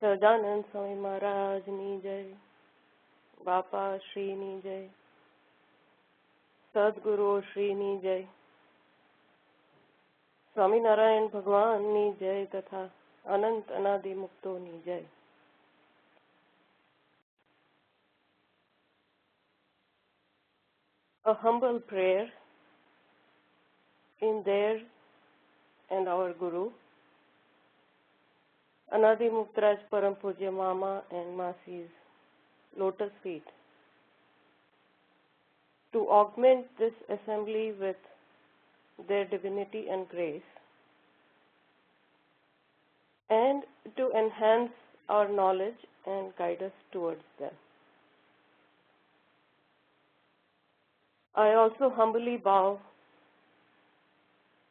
સહજાનંદ સ્વામી મહારાજની જય, બાપા શ્રીની જય, સદગુરુ શ્રીની જય, સ્વામિનારાયણ ભગવાનની જય તથા અનંત અનાદિ મુક્તોની જય. A humble prayer in their and our Guru, Anadi Muktraj Param Pujya Mama and Masi's lotus feet, to augment this assembly with their divinity and grace, and to enhance our knowledge and guide us towards them. I also humbly bow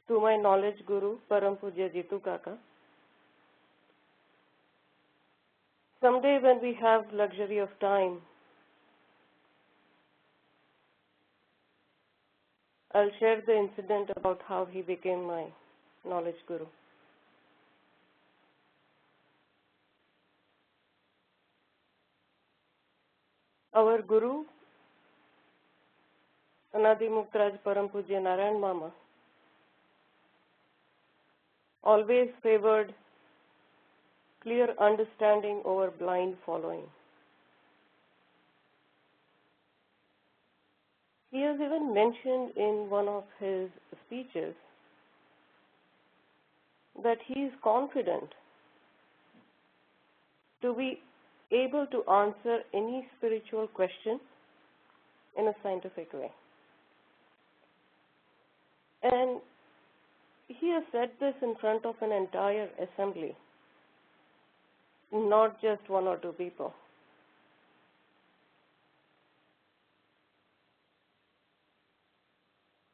to my knowledge Guru, Param Pujya Jitu Kaka. Someday when we have luxury of time, I'll share the incident about how he became my knowledge Guru. Our Guru, Anadi Muktraj Param Pujya Narayan Mama, always favored clear understanding over blind following. He has even mentioned in one of his speeches that he is confident to be able to answer any spiritual question in a scientific way. And he has said this in front of an entire assembly, not just one or two people.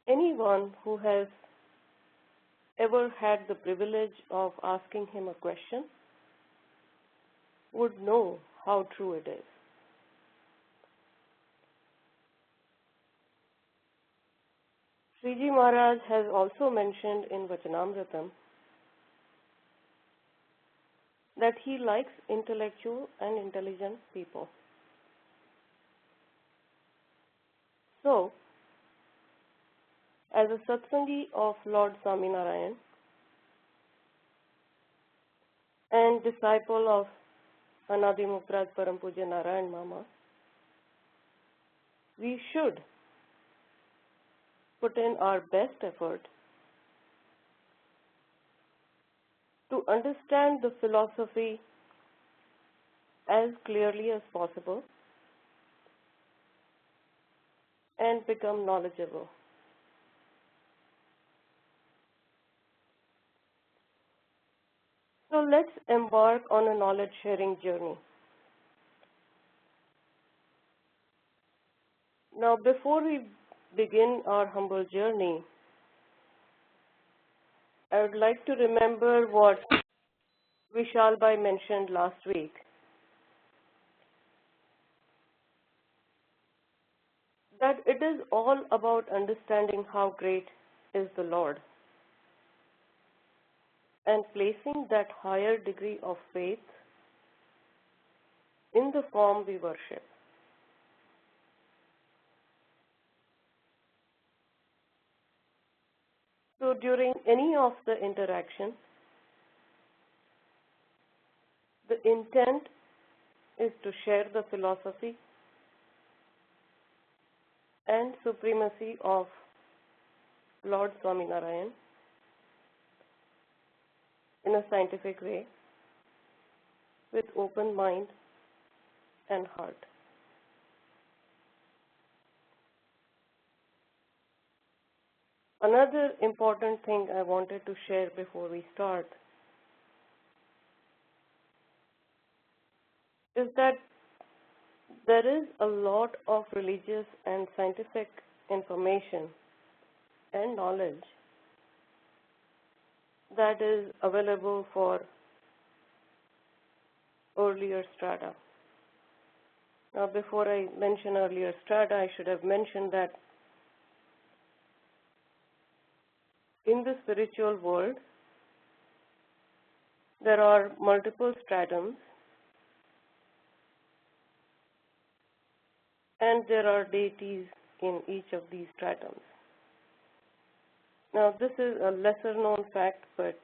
Anyone who has ever had the privilege of asking him a question would know how true it is. Sriji Maharaj has also mentioned in Vachanamritam that he likes intellectual and intelligent people. So, as a satsangi of Lord Swaminarayan and disciple of Anadi Muktraj Param Pujya Narayan Mama, we should put in our best effort to understand the philosophy as clearly as possible and become knowledgeable. So let's embark on a knowledge sharing journey. Now, before we begin our humble journey, I would like to remember what Vishal Bhai mentioned last week. That it is all about understanding how great is the Lord and placing that higher degree of faith in the form we worship. So during any of the interactions, the intent is to share the philosophy and supremacy of Lord Swaminarayan in a scientific way with open mind and heart. Another important thing I wanted to share before we start is that there is a lot of religious and scientific information and knowledge that is available for earlier strata. Now, before I mention earlier strata, I should have mentioned that in the spiritual world, there are multiple stratums and there are deities in each of these stratums. Now, this is a lesser known fact, but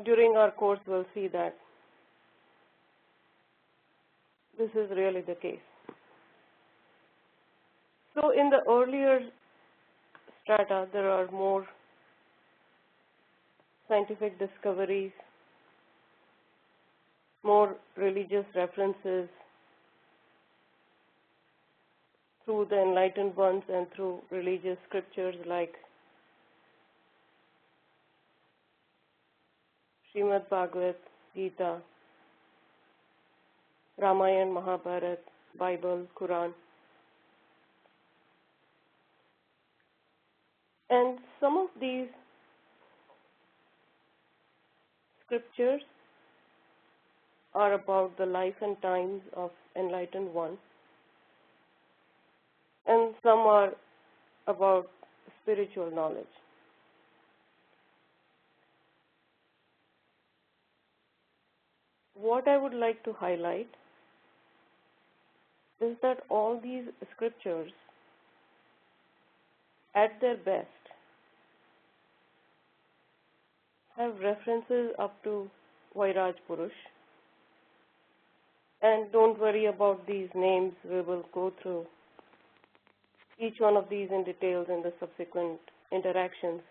during our course we'll see that this is really the case. So in the earlier strata, there are more scientific discoveries, more religious references through the enlightened ones and through religious scriptures like Srimad Bhagavad Gita, Ramayana, Mahabharata, Bible, Quran. And some of these scriptures are about the life and times of enlightened one, and some are about spiritual knowledge. What I would like to highlight is that all these scriptures, at their best, have references up to Vairaj Purush. And don't worry about these names, we will go through each one of these in details in the subsequent interactions.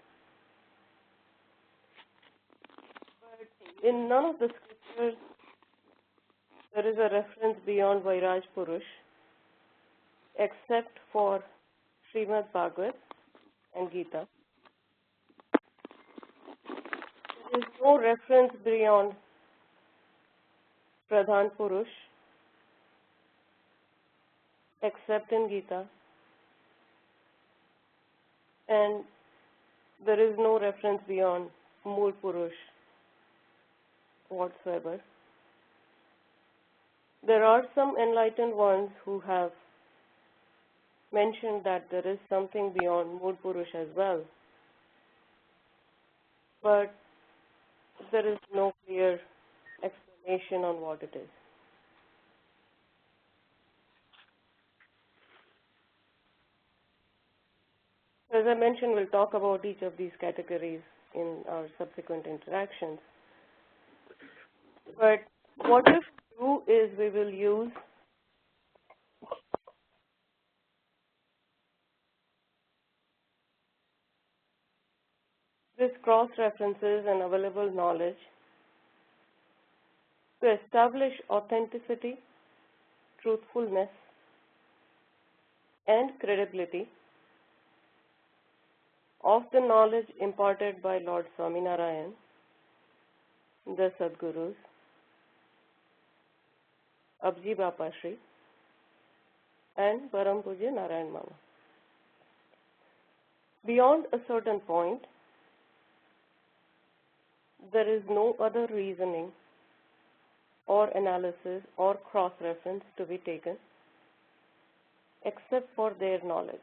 But in none of the scriptures there is a reference beyond Vairaj Purush except for Srimad Bhagavad and Gita. There is no reference beyond Pradhan Purush except in Gita, and there is no reference beyond Mool Purush whatsoever. There are some enlightened ones who have mentioned that there is something beyond Mool Purush as well, but there is no clear explanation on what it is. As I mentioned, we'll talk about each of these categories in our subsequent interactions. But what we do is we will use this cross-references and available knowledge to establish authenticity, truthfulness, and credibility of the knowledge imparted by Lord Swaminarayan, the Sadgurus, Abji Bapashri, and Param Pujya Narayan Mama. Beyond a certain point, there is no other reasoning or analysis or cross-reference to be taken except for their knowledge.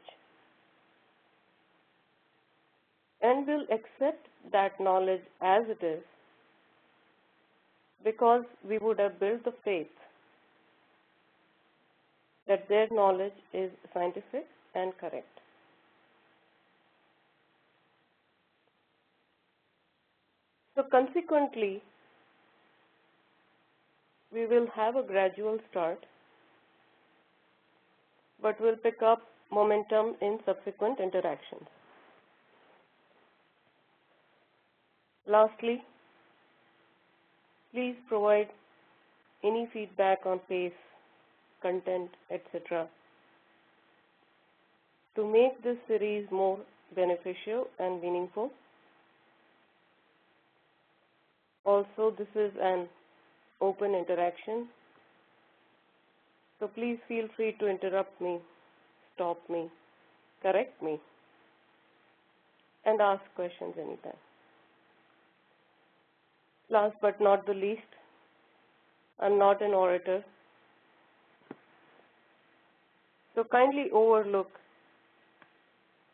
And we'll accept that knowledge as it is because we would have built the faith that their knowledge is scientific and correct. So consequently, we will have a gradual start, but we'll pick up momentum in subsequent interactions. Lastly, please provide any feedback on pace, content, etc. to make this series more beneficial and meaningful. Also, this is an open interaction, so please feel free to interrupt me, stop me, correct me, and ask questions anytime. Last but not the least, I'm not an orator, so kindly overlook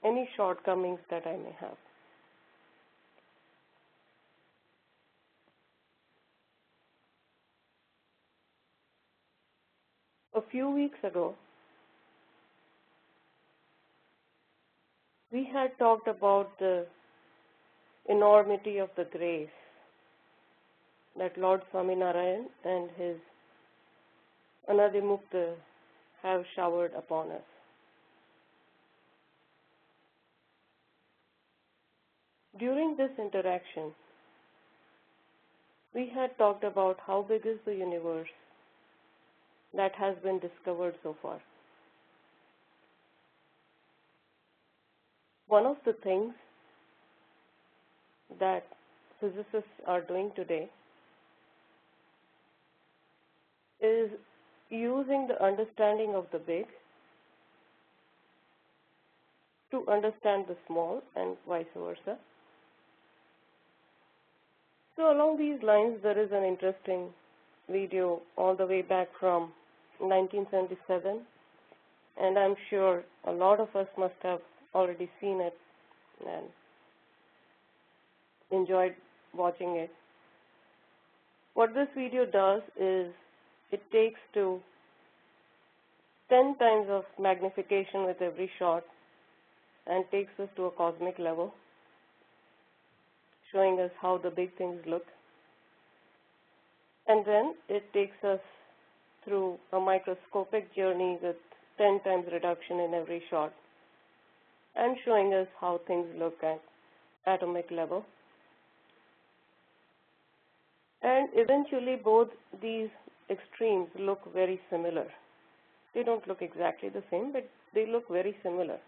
any shortcomings that I may have. A few weeks ago, we had talked about the enormity of the grace that Lord Swaminarayan and his Anadimukta have showered upon us. During this interaction, we had talked about how big is the universe that has been discovered so far. One of the things that physicists are doing today is using the understanding of the big to understand the small and vice versa. So along these lines, there is an interesting video all the way back from 1977, and I'm sure a lot of us must have already seen it and enjoyed watching it. What this video does is it takes to 10 times of magnification with every shot and takes us to a cosmic level, showing us how the big things look. And then it takes us through a microscopic journey with 10 times reduction in every shot and showing us how things look at atomic level. And eventually both these extremes look very similar. They don't look exactly the same, but they look very similar.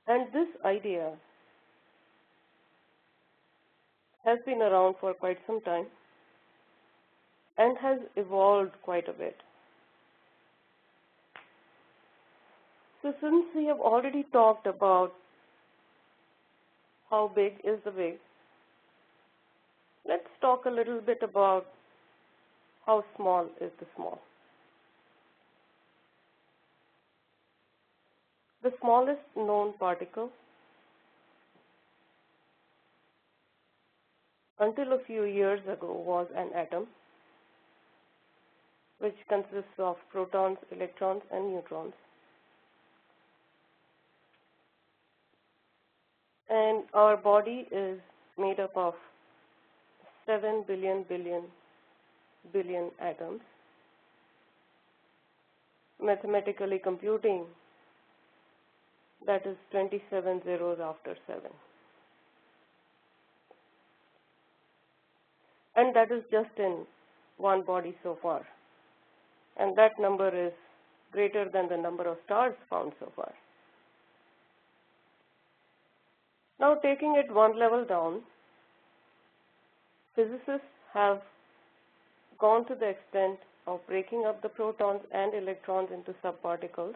And this idea has been around for quite some time and has evolved quite a bit. So since we have already talked about how big is the big, let's talk a little bit about how small is the small. The smallest known particle until a few years ago was an atom, which consists of protons, electrons, and neutrons. And our body is made up of 7 billion atoms. Mathematically computing, that is 27 zeros after 7. And that is just in one body so far. And that number is greater than the number of stars found so far. Now, taking it one level down, physicists have gone to the extent of breaking up the protons and electrons into subparticles.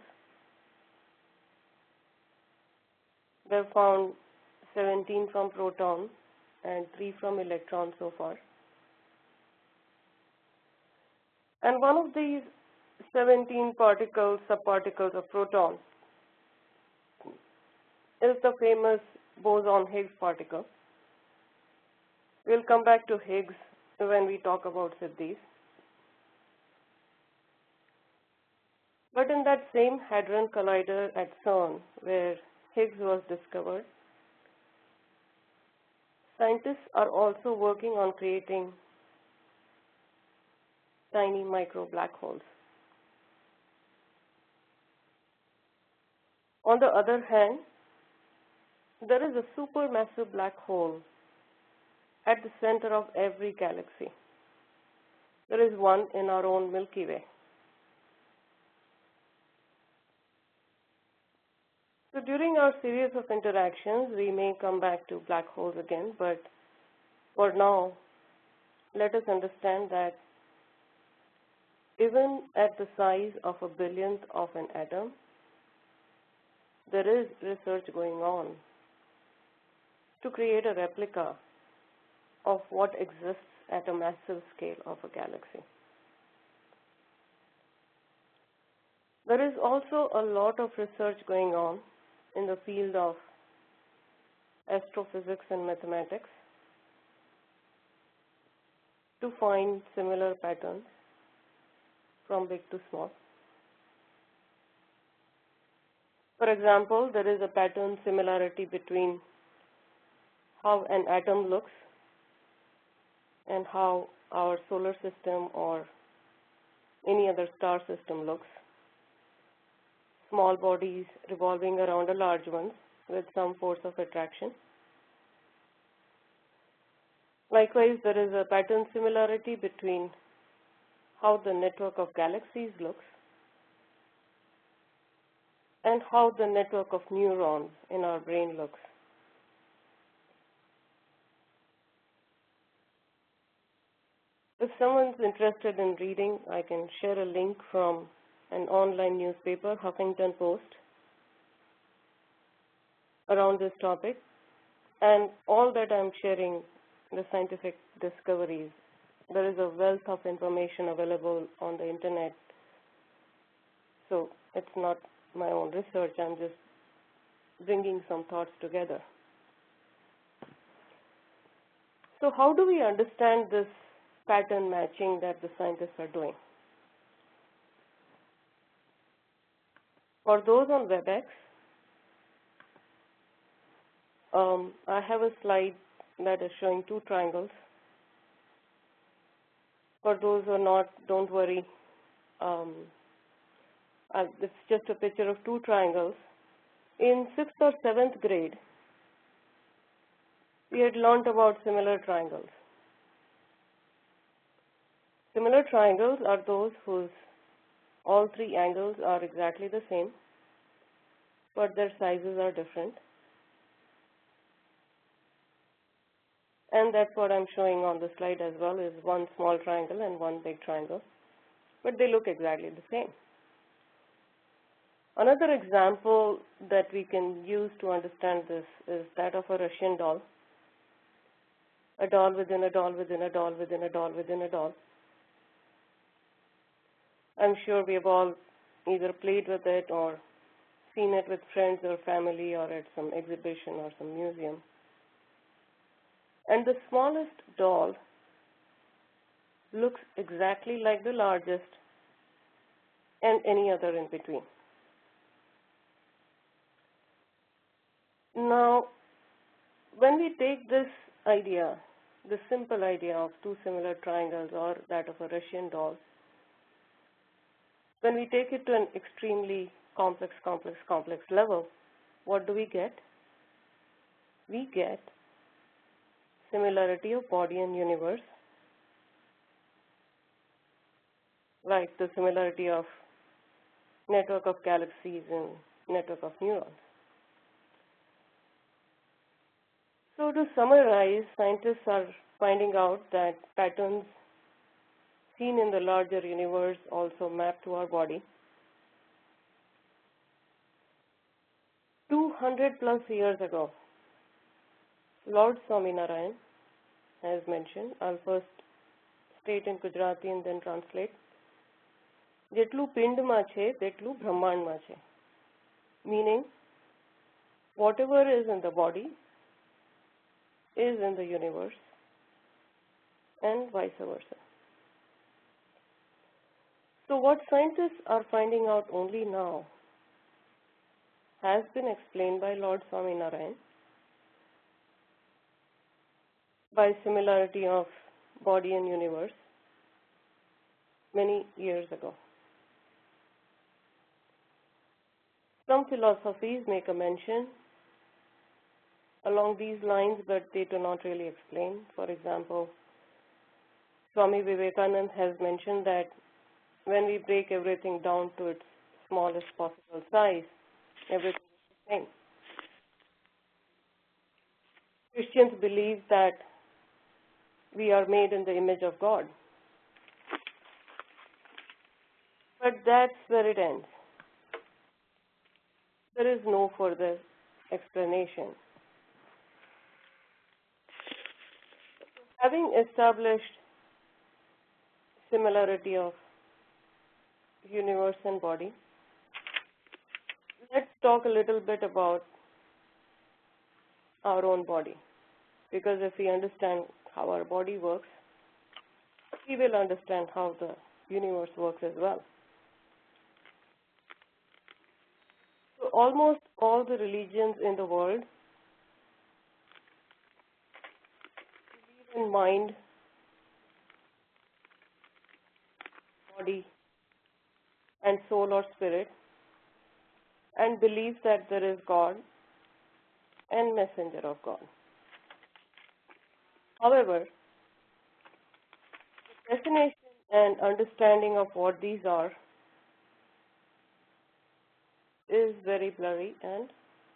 They've found 17 from proton and 3 from electron so far. And one of these 17 particles, subparticles of proton, is the famous boson-Higgs particle. We'll come back to Higgs when we talk about Siddhis. But in that same Hadron Collider at CERN, where Higgs was discovered, scientists are also working on creating tiny micro black holes. On the other hand, there is a supermassive black hole at the center of every galaxy. There is one in our own Milky Way. So during our series of interactions, we may come back to black holes again, but for now, let us understand that even at the size of a billionth of an atom, there is research going on to create a replica of what exists at a massive scale of a galaxy. There is also a lot of research going on in the field of astrophysics and mathematics to find similar patterns from big to small. For example, there is a pattern similarity between how an atom looks and how our solar system or any other star system looks. Small bodies revolving around a large one with some force of attraction. Likewise, there is a pattern similarity between how the network of galaxies looks and how the network of neurons in our brain looks. If someone's interested in reading, I can share a link from an online newspaper, Huffington Post, around this topic. And all that I'm sharing, the scientific discoveries, there is a wealth of information available on the internet. So it's not my own research, I'm just bringing some thoughts together. So how do we understand this pattern matching that the scientists are doing? For those on WebEx, I have a slide that is showing two triangles. For those who are not, don't worry. It's just a picture of two triangles. In 6th or 7th grade, we had learned about similar triangles. Similar triangles are those whose all three angles are exactly the same, but their sizes are different. And that's what I'm showing on the slide as well, is one small triangle and one big triangle, but they look exactly the same. Another example that we can use to understand this is that of a Russian doll. A doll within a doll within a doll within a doll within a doll. I'm sure we have all either played with it or seen it with friends or family or at some exhibition or some museum. And the smallest doll looks exactly like the largest and any other in between. Now, when we take this idea, the simple idea of two similar triangles or that of a Russian doll, when we take it to an extremely complex level, what do we get? We get similarity of body and universe, like the similarity of network of galaxies and network of neurons. So to summarize, scientists are finding out that patterns seen in the larger universe also map to our body. 200 plus years ago, Lord Swaminarayan has mentioned, I'll first state in Gujarati and then translate, જેટલું પિંડમાં છે તેટલું બ્રહ્માંડમાં છે. Meaning, whatever is in the body is in the universe and vice versa. So what scientists are finding out only now has been explained by Lord Swaminarayan by similarity of body and universe many years ago. Some philosophies make a mention along these lines, but they do not really explain. For example, Swami Vivekananda has mentioned that when we break everything down to its smallest possible size, everything is the same. Christians believe that we are made in the image of God. But that's where it ends. There is no further explanation. Having established similarity of universe and body, Let's talk a little bit about our own body, because if we understand how our body works, we will understand how the universe works as well. So almost all the religions in the world believe in mind, body, and soul or spirit, and believe that there is God and messenger of God. However, the definition and understanding of what these are is very blurry and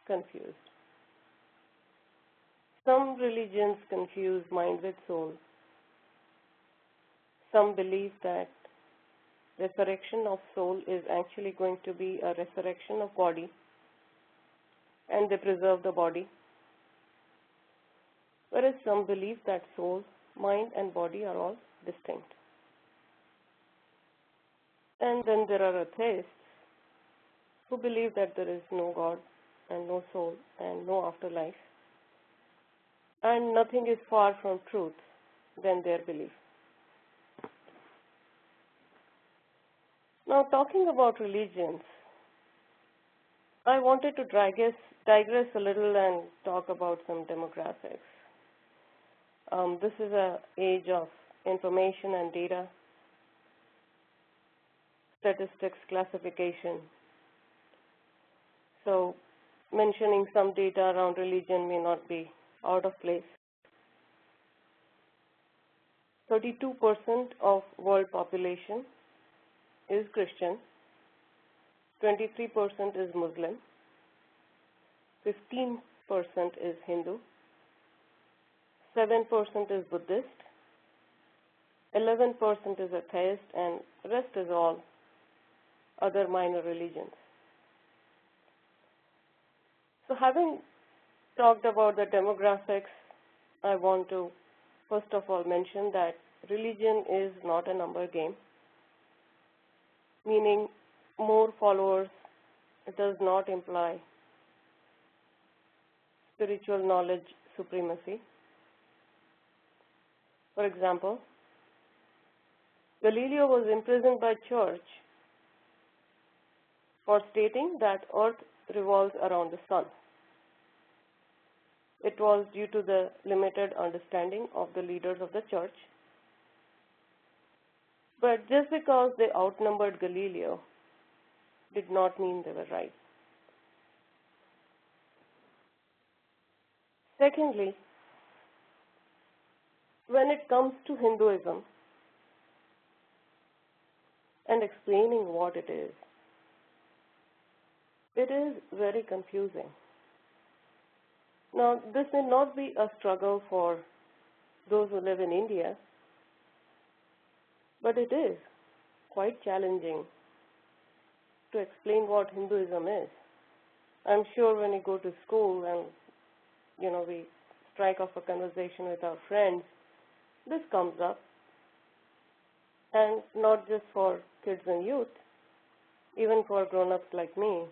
confused. Some religions confuse mind with soul. Some believe that resurrection of soul is actually going to be a resurrection of body, and they preserve the body. Whereas some believe that soul, mind, and body are all distinct. And then there are atheists who believe that there is no God and no soul and no afterlife, and nothing is far from truth than their belief. Now, talking about religions, I wanted to digress a little and talk about some demographics. This is an age of information and data, statistics, classification. So, mentioning some data around religion may not be out of place. 32% of world population is Christian, 23% is Muslim, 15% is Hindu, 7% is Buddhist, 11% is atheist, and rest is all other minor religions. So having talked about the demographics, I want to first of all mention that religion is not a number game, meaning more followers does not imply spiritual knowledge supremacy. For example, Galileo was imprisoned by church for stating that Earth revolves around the sun. It was due to the limited understanding of the leaders of the church. But just because they outnumbered Galileo did not mean they were right. Secondly, when it comes to Hinduism and explaining what it is very confusing. Now, this may not be a struggle for those who live in India, but it is quite challenging to explain what Hinduism is. I'm sure when you go to school and, we strike off a conversation with our friends, this comes up. And not just for kids and youth, even for grown-ups like me.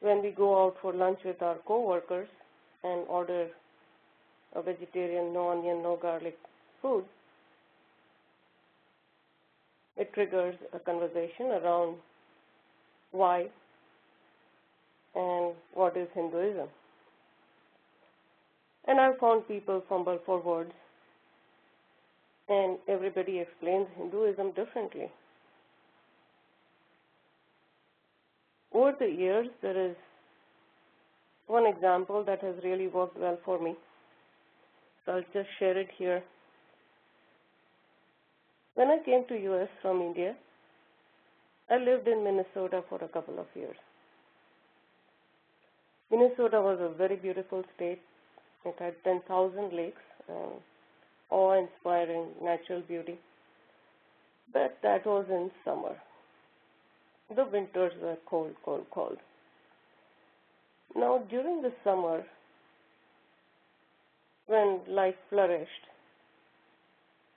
When we go out for lunch with our co-workers and order a vegetarian, no onion, no garlic food, it triggers a conversation around why and what is Hinduism. And I've found people fumble for words, and everybody explains Hinduism differently. Over the years, there is one example that has really worked well for me. So I'll just share it here. When I came to US from India, I lived in Minnesota for a couple of years. Minnesota was a very beautiful state. It had 10,000 lakes, awe-inspiring natural beauty. But that was in summer. The winters were cold, cold, cold. Now, during the summer, when life flourished,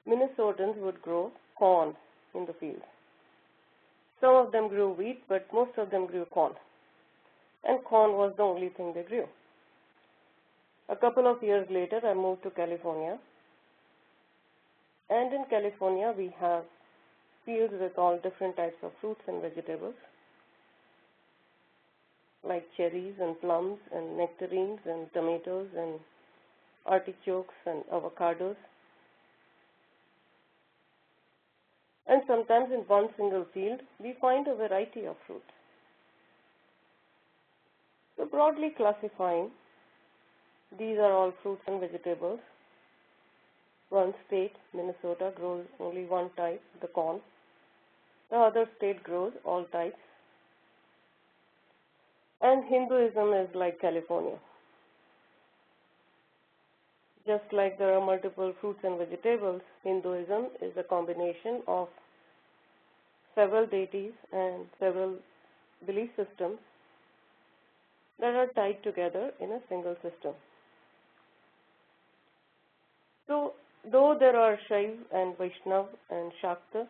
Minnesotans would grow corn in the fields. Some of them grew wheat, but most of them grew corn. And corn was the only thing they grew. A couple of years later, I moved to California. And in California, we have fields with all different types of fruits and vegetables, like cherries and plums and nectarines and tomatoes and artichokes and avocados. And sometimes in one single field, we find a variety of fruit. So broadly classifying, these are all fruits and vegetables. One state, Minnesota, grows only one type, the corn. The other state grows all types. And Hinduism is like California. Just like there are multiple fruits and vegetables, Hinduism is a combination of several deities and several belief systems that are tied together in a single system. So, though there are Shaiv and Vaishnav and Shakta,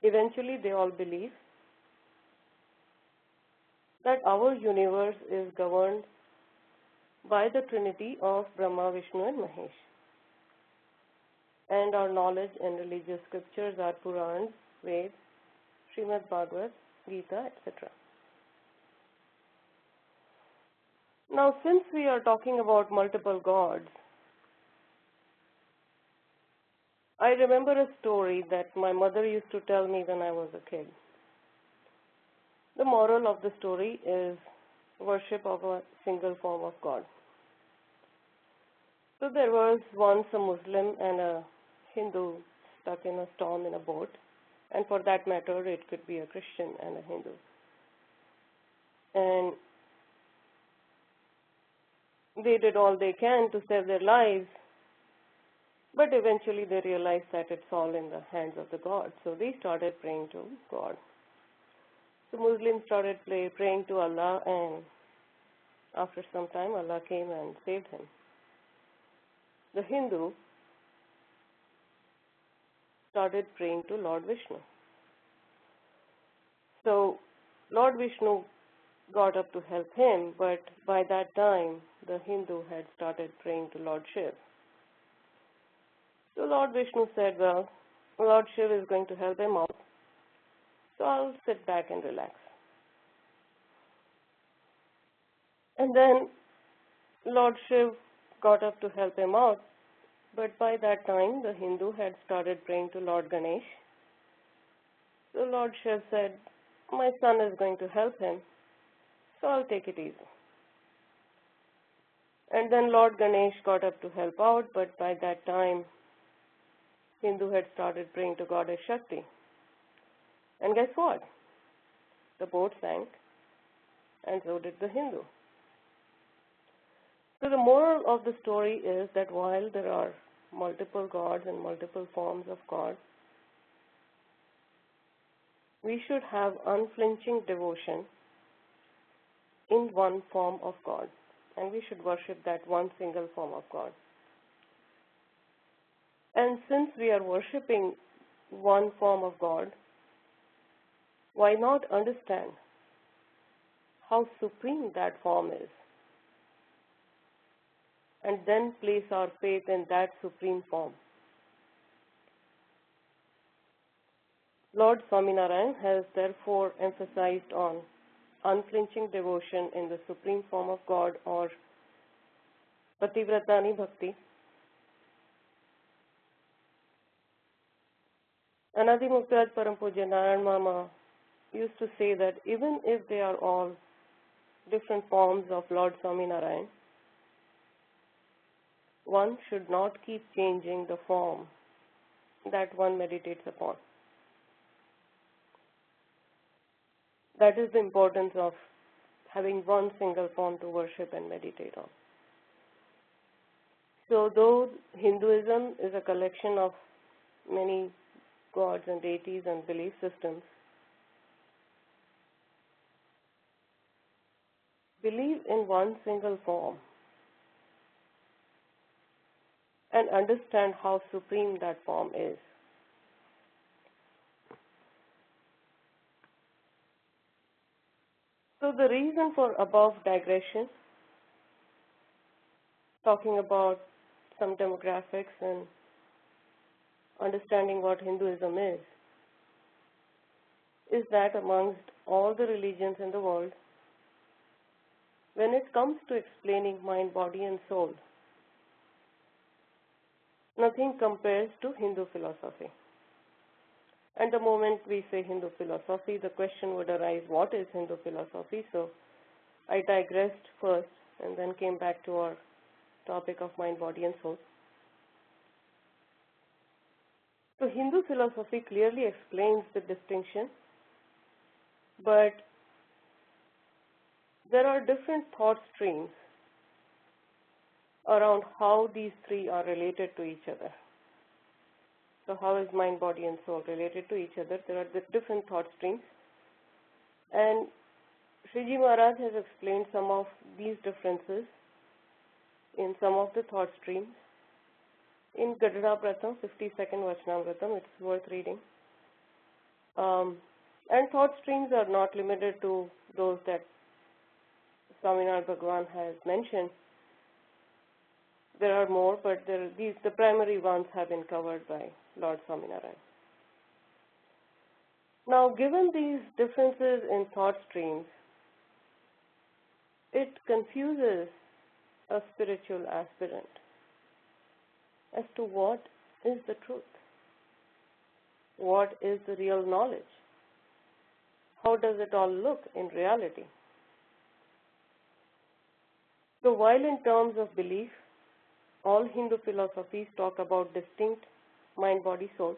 eventually they all believe that our universe is governed by the trinity of Brahma, Vishnu and Mahesh. And our knowledge and religious scriptures are Purans, Veds, Srimad Bhagavad, Gita, etc. Now, since we are talking about multiple gods, I remember a story that my mother used to tell me when I was a kid. The moral of the story is worship of a single form of God. So there was once a Muslim and a Hindu stuck in a storm in a boat, and for that matter, it could be a Christian and a Hindu. And they did all they can to save their lives, but eventually they realized that it's all in the hands of the God. So they started praying to God. The Muslims started praying to Allah, and after some time, Allah came and saved him. The Hindu started praying to Lord Vishnu. So Lord Vishnu got up to help him, but by that time, the Hindu had started praying to Lord Shiv. So Lord Vishnu said, well, Lord Shiv is going to help him out, so I'll sit back and relax. And then Lord Shiv got up to help him out, but by that time the Hindu had started praying to Lord Ganesh. So Lord Shiv said, my son is going to help him, so I'll take it easy. And then Lord Ganesh got up to help out, but by that time Hindu had started praying to Goddess Shakti. And guess what? The boat sank, and so did the Hindu. So the moral of the story is that while there are multiple gods and multiple forms of God, we should have unflinching devotion in one form of God, and we should worship that one single form of God. And since we are worshipping one form of God, why not understand how supreme that form is, and then place our faith in that supreme form? Lord Swaminarayan has therefore emphasized on unflinching devotion in the supreme form of God, or Pativratani Bhakti. Anadi Muktaraj Param Pujya Narayan Mama used to say that even if they are all different forms of Lord Swaminarayan, one should not keep changing the form that one meditates upon. That is the importance of having one single form to worship and meditate on. So though Hinduism is a collection of many gods and deities and belief systems, believe in one single form and understand how supreme that form is. So the reason for above digression, talking about some demographics and understanding what Hinduism is that amongst all the religions in the world, when it comes to explaining mind, body and soul, nothing compares to Hindu philosophy. And the moment we say Hindu philosophy, the question would arise, what is Hindu philosophy? So I digressed first and then came back to our topic of mind, body and soul. So Hindu philosophy clearly explains the distinction, but there are different thought streams around how these three are related to each other. So how is mind, body and soul related to each other? There are different thought streams. And Sriji Maharaj has explained some of these differences in some of the thought streams. In Gadada Pratham, 52nd Vachanamritam, it's worth reading. And thought streams are not limited to those that Swaminarayan Bhagavan has mentioned. There are more, but the primary ones have been covered by Lord Swaminarayan. Now, given these differences in thought streams, it confuses a spiritual aspirant as to what is the truth, what is the real knowledge, how does it all look in reality. So while in terms of belief, all Hindu philosophies talk about distinct mind, body, soul,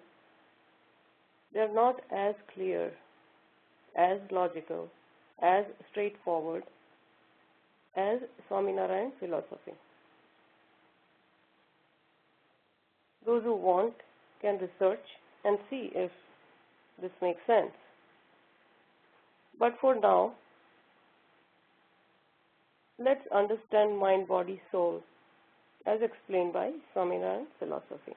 they are not as clear, as logical, as straightforward as Swaminarayan philosophy. Those who want can research and see if this makes sense. But for now, let's understand mind, body, soul as explained by Swaminarayan philosophy.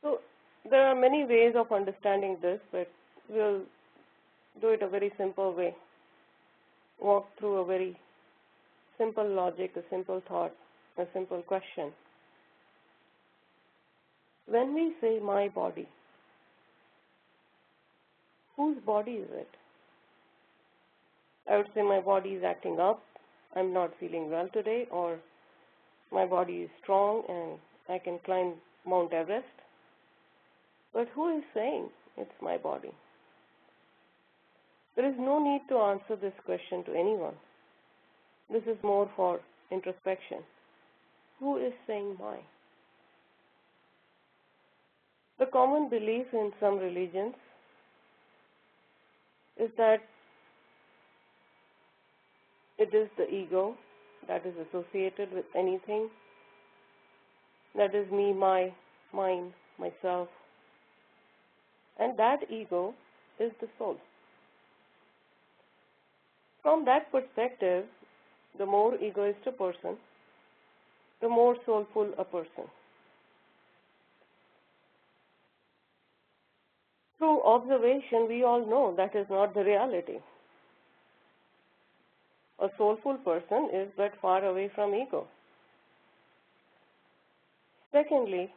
So there are many ways of understanding this, but we'll do it a very simple way. Walk through a very simple logic, a simple thought, a simple question. When we say my body, whose body is it? I would say my body is acting up, I'm not feeling well today, or my body is strong and I can climb Mount Everest. But who is saying it's my body? There is no need to answer this question to anyone. This is more for introspection. Who is saying my? The common belief in some religions is that it is the ego that is associated with anything. That is me, my, mine, myself. And that ego is the soul. From that perspective, the more egoist a person, the more soulful a person. Through observation, we all know that is not the reality. A soulful person is but far away from ego. Secondly,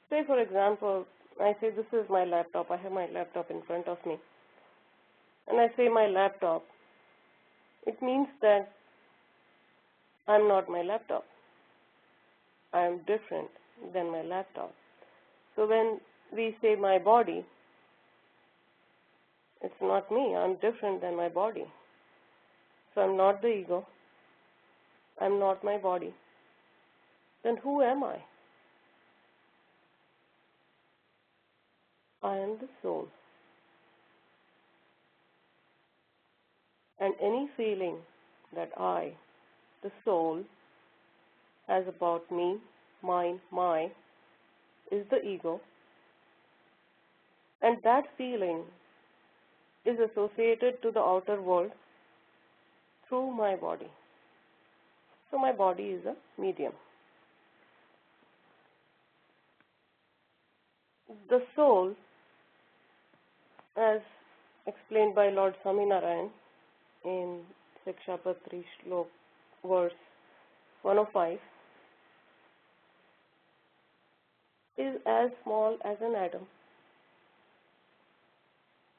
say for example, I say this is my laptop, I have my laptop in front of me, and I say my laptop, it means that I'm not my laptop. I am different than my laptop. So when we say my body, it's not me, I'm different than my body. So I'm not the ego, I'm not my body. Then who am I? I am the soul. And any feeling that I, the soul, has about me, mine, my, is the ego. And that feeling is associated to the outer world through my body. So my body is a medium. The soul as explained by Lord Swaminarayan in Siksha Patri Shlok, verse 105, is as small as an atom,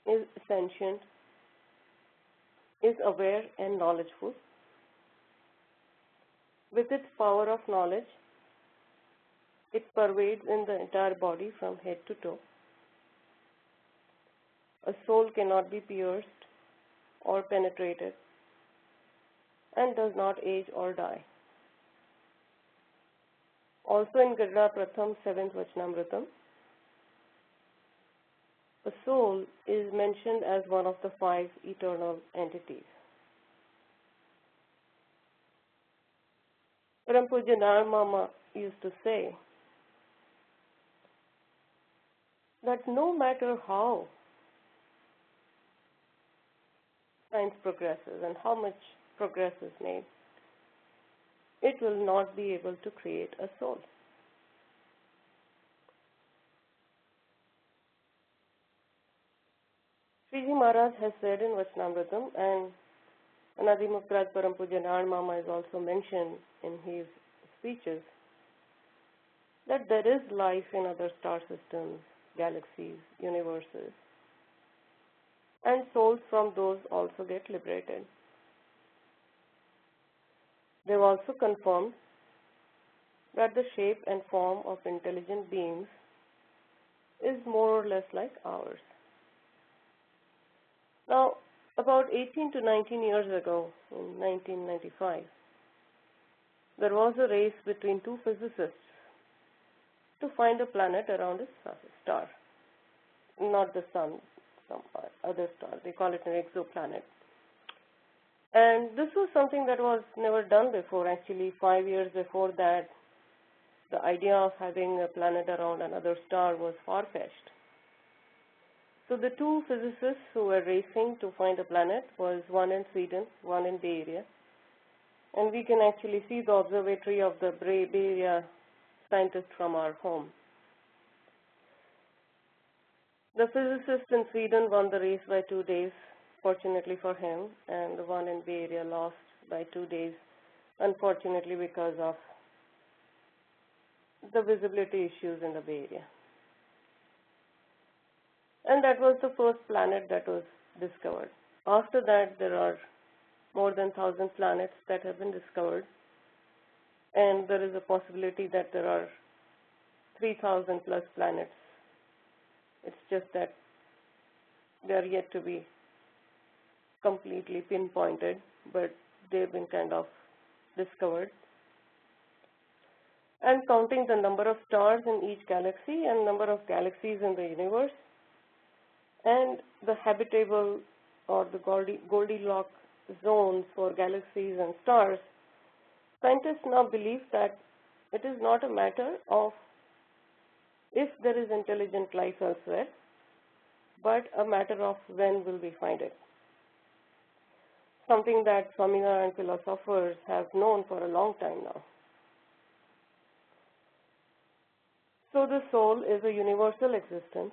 is sentient, is aware and knowledgeful. With its power of knowledge, it pervades in the entire body from head to toe. A soul cannot be pierced or penetrated and does not age or die. Also in Gadda Pratham 7th Vachanamritam, a soul is mentioned as one of the 5 eternal entities. Param Pujya Mama used to say that no matter how science progresses and how much progress is made, it will not be able to create a soul. Sriji Maharaj has said in Vachanamritam, and Anadimukraj Param Pujya Mama is also mentioned in his speeches, that there is life in other star systems, galaxies, universes, and souls from those also get liberated. They have also confirmed that the shape and form of intelligent beings is more or less like ours. Now, about 18 to 19 years ago, in 1995, there was a race between 2 physicists to find a planet around a star, not the sun, some other star. They call it an exoplanet. And this was something that was never done before. Actually, 5 years before that, the idea of having a planet around another star was far-fetched. So the 2 physicists who were racing to find a planet was one in Sweden, one in Bay Area. And we can actually see the observatory of the Bay Area scientist from our home. The physicist in Sweden won the race by 2 days, fortunately for him, and the one in Bay Area lost by 2 days, unfortunately because of the visibility issues in the Bay Area. And that was the first planet that was discovered. After that, there are more than 1,000 planets that have been discovered, and there is a possibility that there are 3,000 plus planets. It's just that they are yet to be completely pinpointed, but they've been kind of discovered. And counting the number of stars in each galaxy and number of galaxies in the universe, and the habitable or the Goldilocks zones for galaxies and stars, scientists now believe that it is not a matter of if there is intelligent life elsewhere, but a matter of when will we find it. Something that Swaminarayan philosophers have known for a long time now. So the soul is a universal existence,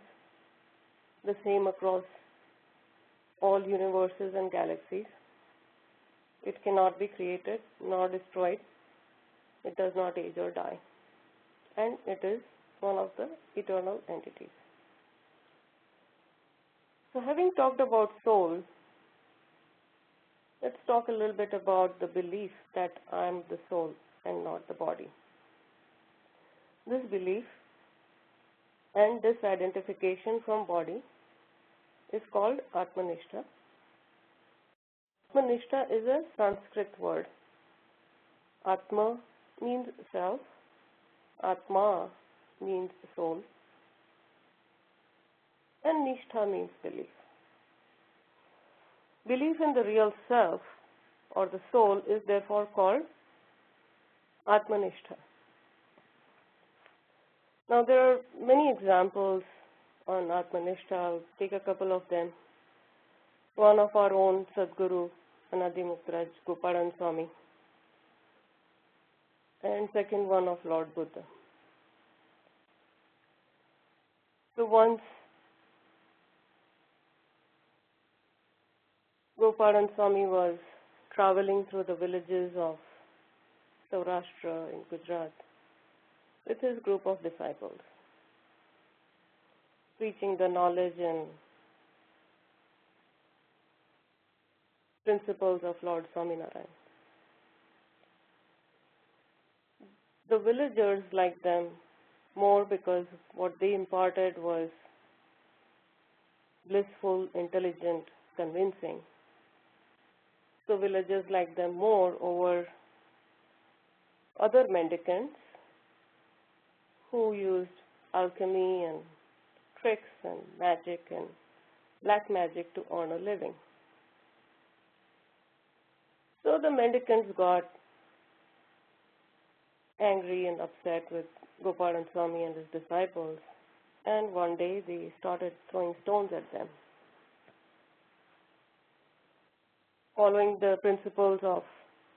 the same across all universes and galaxies. It cannot be created nor destroyed. It does not age or die. And it is one of the eternal entities. So having talked about soul, let's talk a little bit about the belief that I am the soul and not the body. This belief and disidentification from body is called Atma nishta. Atma nishta is a Sanskrit word. Atma means self, Atma means soul, and nishtha means belief. Belief in the real self or the soul is therefore called Atma nishta. Now there are many examples on Atma nishta. I'll take a couple of them. One of our own Sadguru, Anadimukraj Gopalan Swami, and second one of Lord Buddha. So once Gopalan Swami was traveling through the villages of Saurashtra in Gujarat with his group of disciples, preaching the knowledge and principles of Lord Swaminarayan. The villagers liked them more because what they imparted was blissful, intelligent, convincing. So villagers liked them more over other mendicants who used alchemy and tricks and magic and black magic to earn a living. So the mendicants got angry and upset with Gopalan Swami and his disciples, and one day they started throwing stones at them. Following the principles of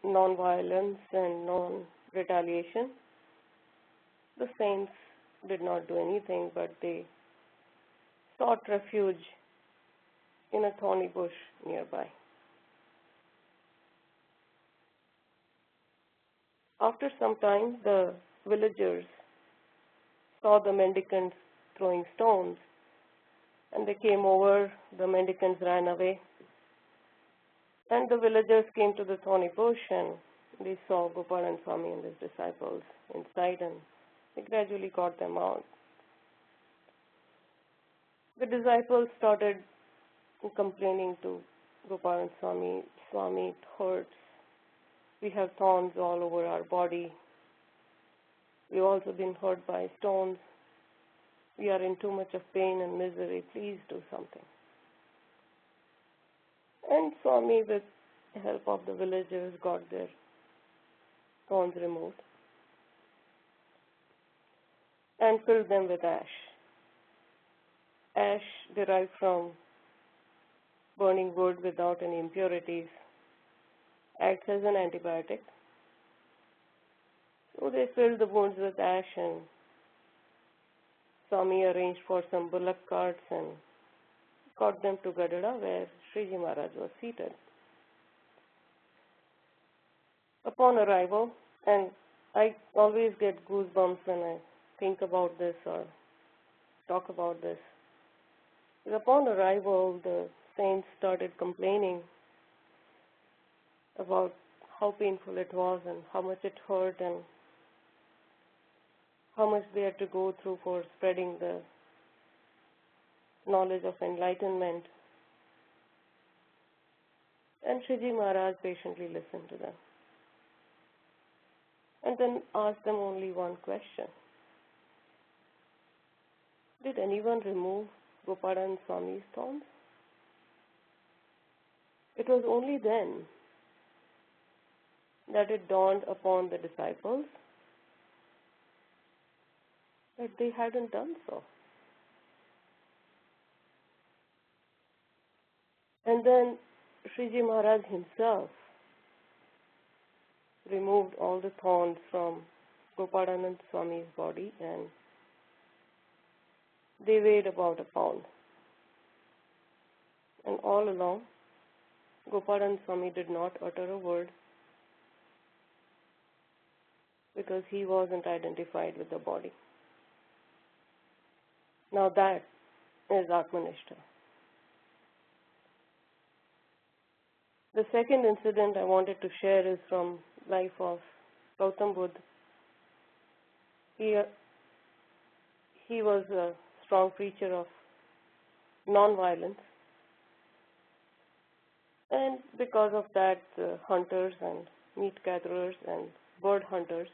non-violence and non-retaliation, the saints did not do anything, but they sought refuge in a thorny bush nearby. After some time, the villagers saw the mendicants throwing stones, and they came over. The mendicants ran away, and the villagers came to the thorny bush, and they saw Gopalan Swami and his disciples inside, and they gradually got them out. The disciples started complaining to Gopalan Swami, "Swami, it hurts. We have thorns all over our body. We've also been hurt by stones. We are in too much of pain and misery. Please do something." And Swami, with the help of the villagers, got their thorns removed and filled them with ash. Ash derived from burning wood without any impurities acts as an antibiotic. So they filled the wounds with ash, and Swami arranged for some bullock carts and got them to Gadada, where Sriji Maharaj was seated. Upon arrival, and I always get goosebumps when I think about this or talk about this. Upon arrival, the saints started complaining about how painful it was and how much it hurt and how much they had to go through for spreading the knowledge of enlightenment. And Sriji Maharaj patiently listened to them and then asked them only one question. Did anyone remove Gopalan Swami's thorns? It was only then that it dawned upon the disciples that they hadn't done so. And then Sriji Maharaj himself removed all the thorns from Gopalanand Swami's body, and they weighed about a pound. And all along, Gopalanand Swami did not utter a word because he wasn't identified with the body. Now that is Atma nishta. The second incident I wanted to share is from life of Gautam Buddha. He was a strong preacher of non-violence, and because of that, hunters and meat gatherers and bird hunters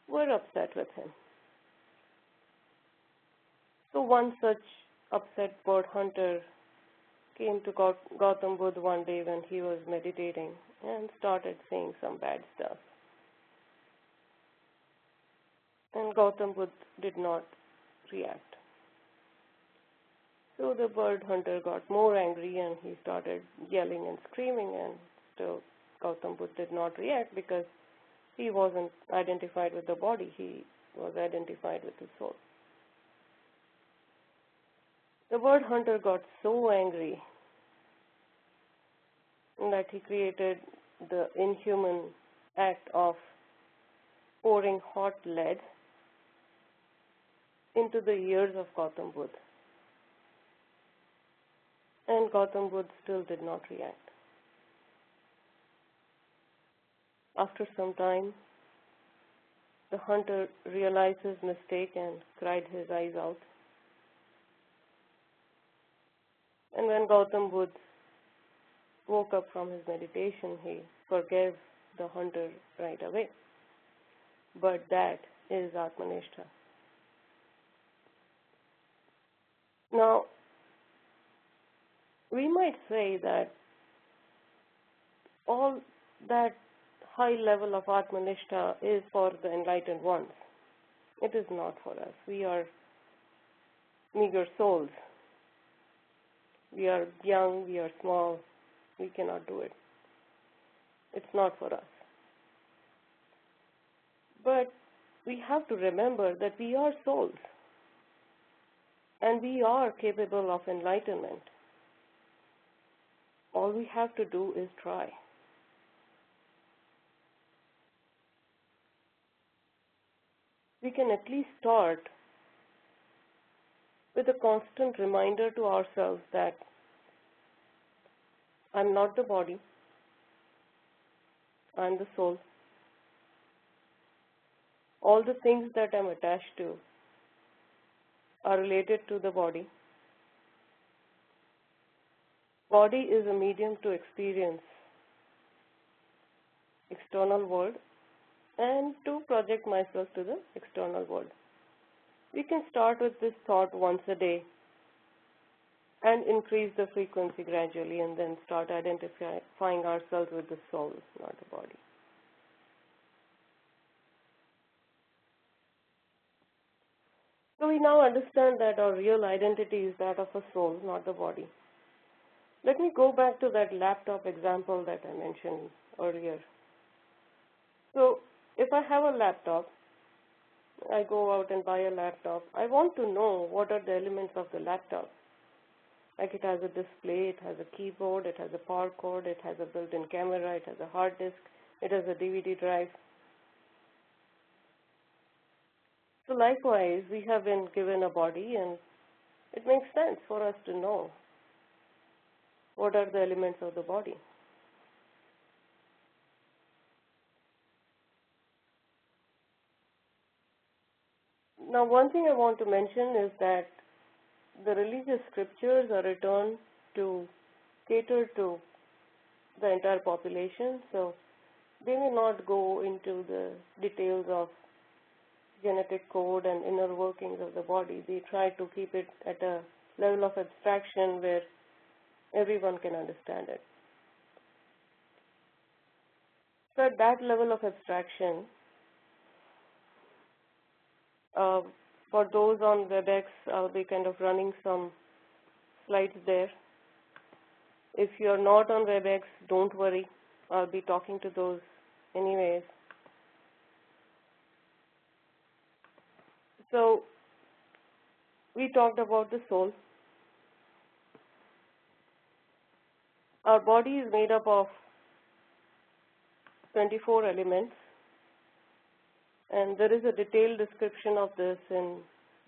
were upset with him. So one such upset bird hunter came to Gautam Buddha one day when he was meditating and started saying some bad stuff. And Gautam Buddha did not react. So the bird hunter got more angry and he started yelling and screaming, and still Gautam Buddha did not react because he wasn't identified with the body, he was identified with the soul. The bird hunter got so angry that he created the inhuman act of pouring hot lead into the ears of Gautam Buddha. And Gautam Buddha still did not react. After some time, the hunter realized his mistake and cried his eyes out. And when Gautam Buddha woke up from his meditation, he forgave the hunter right away. But that is Atmanishta. Now, we might say that all that high level of Atmanishta is for the enlightened ones. It is not for us. We are meager souls. We are young, we are small, we cannot do it. It's not for us. But we have to remember that we are souls and we are capable of enlightenment. All we have to do is try. We can at least start with a constant reminder to ourselves that I'm not the body, I'm the soul. All the things that I'm attached to are related to the body. Body is a medium to experience external world and to project myself to the external world. We can start with this thought once a day and increase the frequency gradually and then start identifying ourselves with the soul, not the body. So we now understand that our real identity is that of a soul, not the body. Let me go back to that laptop example that I mentioned earlier. So if I have a laptop, I go out and buy a laptop, I want to know what are the elements of the laptop. Like it has a display, it has a keyboard, it has a power cord, it has a built-in camera, it has a hard disk, it has a DVD drive. So likewise, we have been given a body and it makes sense for us to know what are the elements of the body. Now, one thing I want to mention is that the religious scriptures are written to cater to the entire population, so they may not go into the details of genetic code and inner workings of the body. They try to keep it at a level of abstraction where everyone can understand it. So at that level of abstraction, for those on WebEx, I'll be kind of running some slides there. If you're not on WebEx, don't worry. I'll be talking to those anyways. So we talked about the soul. Our body is made up of 24 elements, and there is a detailed description of this in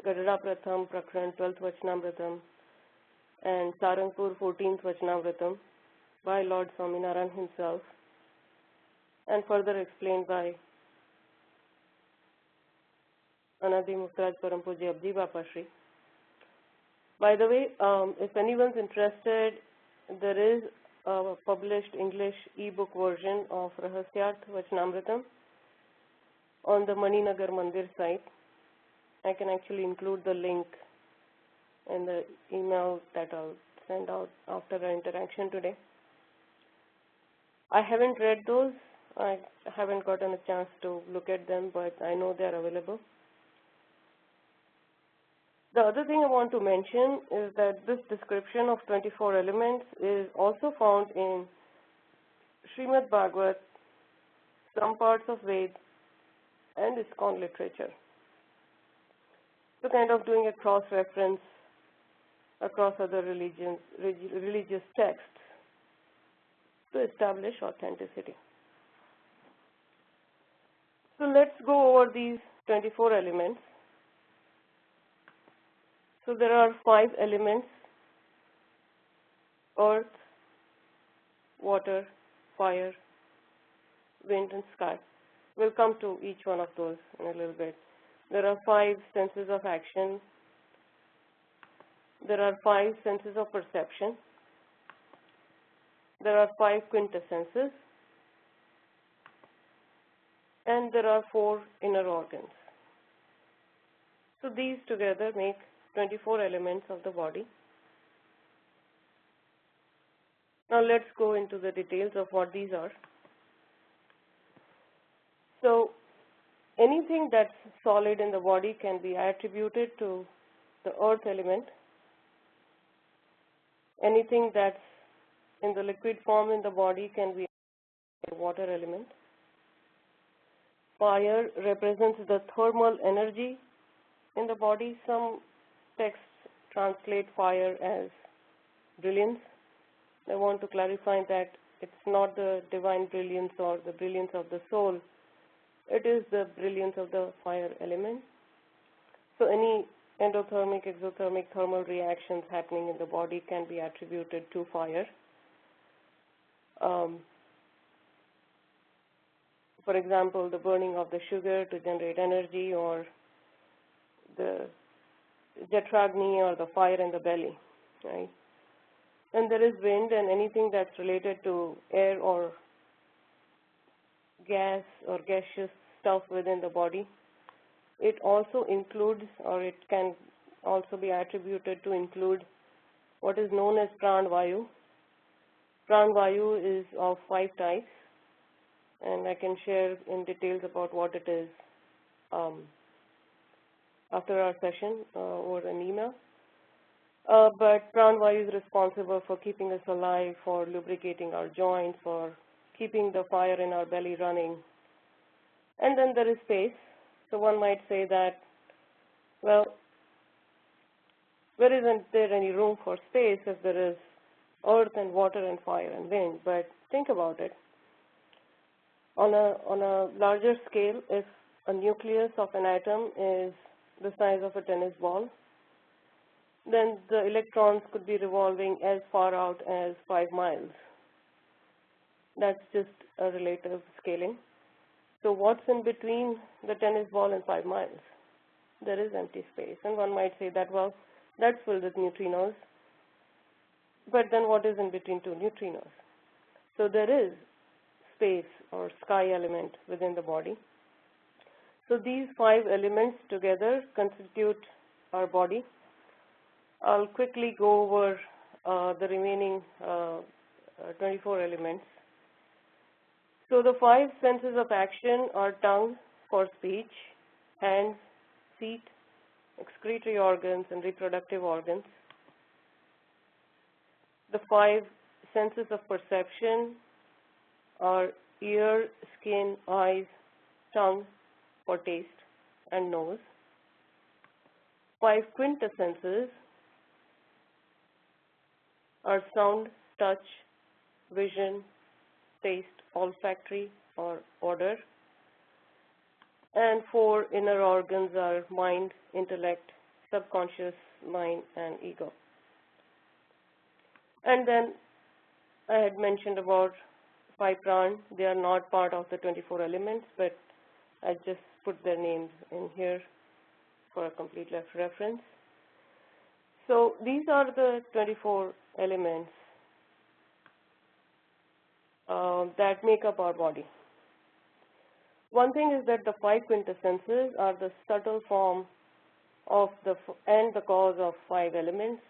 Gadada Pratham Prakran 12th Vachanamritam and Sarangpur 14th Vachanamritam by Lord Swaminarayan himself, and further explained by Anadi Mukhraj Param Pujya Abdi Bapashri. By the way, if anyone's interested, there is a published English e-book version of Rahasyarth Vachanamritam on the Maninagar Mandir site. I can actually include the link in the email that I'll send out after our interaction today. I haven't read those. I haven't gotten a chance to look at them, but I know they're available. The other thing I want to mention is that this description of 24 elements is also found in Srimad Bhagavat, some parts of Ved, and ISKCON literature. So kind of doing a cross-reference across other religious texts to establish authenticity. So let's go over these 24 elements. So there are 5 elements: earth, water, fire, wind, and sky. We'll come to each one of those in a little bit. There are 5 senses of action. There are 5 senses of perception. There are 5 quintessences. And there are 4 inner organs. So these together make 24 elements of the body. Now let's go into the details of what these are. So anything that's solid in the body can be attributed to the earth element. Anything that's in the liquid form in the body can be the water element. Fire represents the thermal energy in the body. Some texts translate fire as brilliance. I want to clarify that it's not the divine brilliance or the brilliance of the soul. It is the brilliance of the fire element. So any endothermic, exothermic, thermal reactions happening in the body can be attributed to fire. For example, the burning of the sugar to generate energy, or the Jatragni, or the fire in the belly, right? Then there is wind, and anything that's related to air or gas or gaseous stuff within the body. It also includes, or it can also be attributed to include, what is known as Pranvayu. Pranvayu is of 5 types, and I can share in details about what it is after our session or an email. But Pranvayu is responsible for keeping us alive, for lubricating our joints, for keeping the fire in our belly running. And then there is space. So one might say that, well, where isn't there any room for space if there is earth and water and fire and wind? But think about it. On a larger scale, if a nucleus of an atom is the size of a tennis ball, then the electrons could be revolving as far out as 5 miles. That's just a relative scaling. So what's in between the tennis ball and 5 miles? There is empty space. And one might say that, well, that's filled with neutrinos. But then what is in between 2 neutrinos? So there is space or sky element within the body. So these 5 elements together constitute our body. I'll quickly go over the remaining 24 elements. So the 5 senses of action are tongue for speech, hands, feet, excretory organs, and reproductive organs. The 5 senses of perception are ear, skin, eyes, tongue for taste, and nose. 5 quintessences are sound, touch, vision, taste, olfactory, or odor. And 4 inner organs are mind, intellect, subconscious mind, and ego. And then I had mentioned about 5 pran. They are not part of the 24 elements, but I just put their names in here for a complete reference. So these are the 24 elements that make up our body. One thing is that the 5 quintessences are the subtle form of and the cause of 5 elements,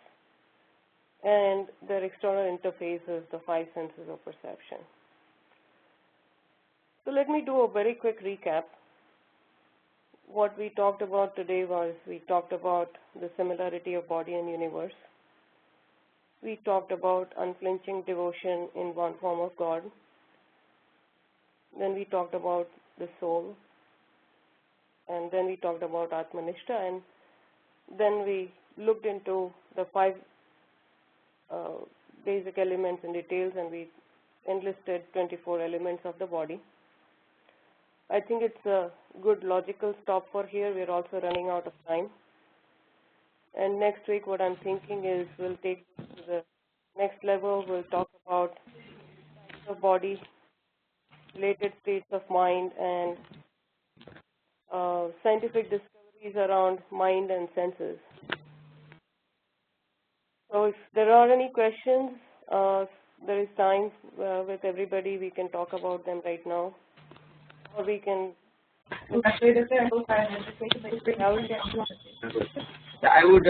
and their external interface is the 5 senses of perception. So let me do a very quick recap. What we talked about today was, we talked about the similarity of body and universe. We talked about unflinching devotion in one form of God. Then we talked about the soul. And then we talked about Atma, nishta. And then we looked into the 5 basic elements in details, and we enlisted 24 elements of the body. I think it's a good logical stop for here. We're also running out of time. And next week, what I'm thinking is we'll take this to the next level. We'll talk about the body, related states of mind, and scientific discoveries around mind and senses. So if there are any questions, there is time with everybody. We can talk about them right now, or we can. I would